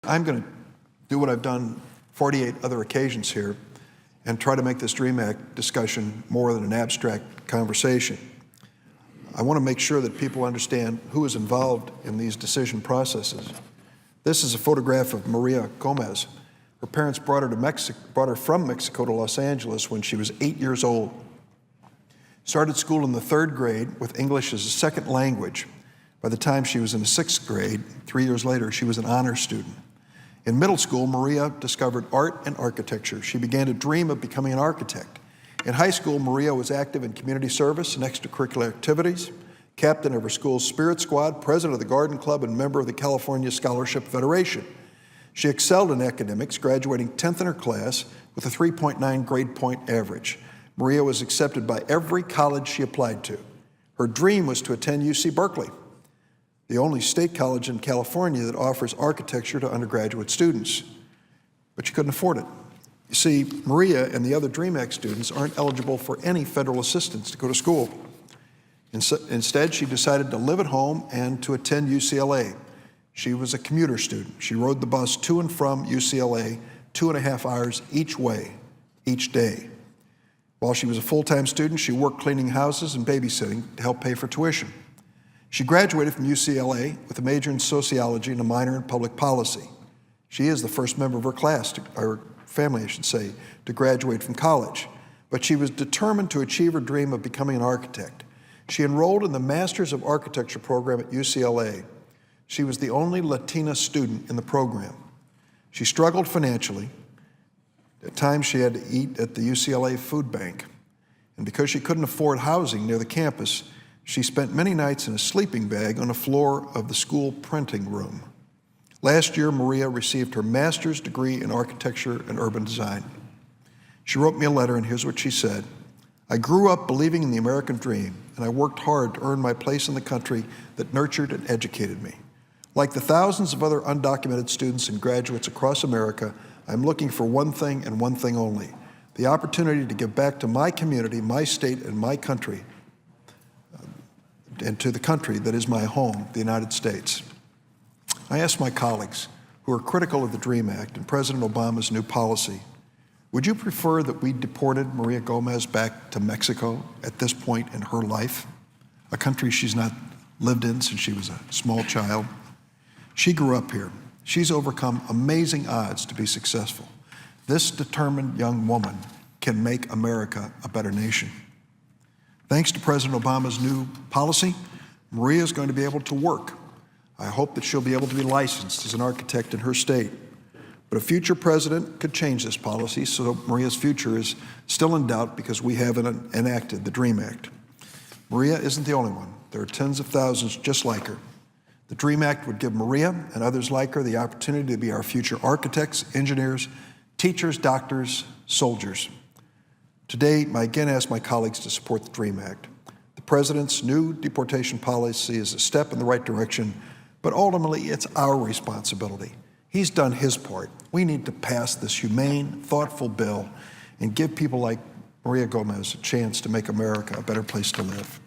I'm going to do what I've done 48 other occasions here and try to make this DREAM Act discussion more than an abstract conversation. I want to make sure that people understand who is involved in these decision processes. This is a photograph of Maria Gomez. Her parents brought her from Mexico to Los Angeles when she was 8 years old. Started school in the 3rd grade with English as a second language. By the time she was in the 6th grade, 3 years later, she was an honor student. In middle school, Maria discovered art and architecture. She began to dream of becoming an architect. In high school, Maria was active in community service and extracurricular activities, captain of her school's spirit squad, president of the garden club, and member of the California Scholarship Federation. She excelled in academics, graduating 10th in her class with a 3.9 grade point average. Maria was accepted by every college she applied to. Her dream was to attend UC Berkeley, the only state college in California that offers architecture to undergraduate students. But she couldn't afford it. You see, Maria and the other DREAM Act students aren't eligible for any federal assistance to go to school. Instead, she decided to live at home and to attend UCLA. She was a commuter student. She rode the bus to and from UCLA 2.5 hours each way, each day. While she was a full-time student, she worked cleaning houses and babysitting to help pay for tuition. She graduated from UCLA with a major in sociology and a minor in public policy. She is the first member of her class, or family, I should say, to graduate from college. But she was determined to achieve her dream of becoming an architect. She enrolled in the Masters of Architecture program at UCLA. She was the only Latina student in the program. She struggled financially. At times, she had to eat at the UCLA food bank. And because she couldn't afford housing near the campus, she spent many nights in a sleeping bag on the floor of the school printing room. Last year, Maria received her master's degree in architecture and urban design. She wrote me a letter, and here's what she said. I grew up believing in the American dream, and I worked hard to earn my place in the country that nurtured and educated me. Like the thousands of other undocumented students and graduates across America, I'm looking for one thing and one thing only, the opportunity to give back to my community, my state, and my country, and to the country that is my home, the United States. I asked my colleagues who are critical of the DREAM Act and President Obama's new policy, would you prefer that we deported Maria Gomez back to Mexico at this point in her life, a country she's not lived in since she was a small child? She grew up here. She's overcome amazing odds to be successful. This determined young woman can make America a better nation. Thanks to President Obama's new policy, Maria is going to be able to work. I hope that she'll be able to be licensed as an architect in her state. But a future president could change this policy, so Maria's future is still in doubt because we haven't enacted the DREAM Act. Maria isn't the only one. There are tens of thousands just like her. The DREAM Act would give Maria and others like her the opportunity to be our future architects, engineers, teachers, doctors, soldiers. Today, I again ask my colleagues to support the DREAM Act. The President's new deportation policy is a step in the right direction, but ultimately it's our responsibility. He's done his part. We need to pass this humane, thoughtful bill and give people like Maria Gomez a chance to make America a better place to live.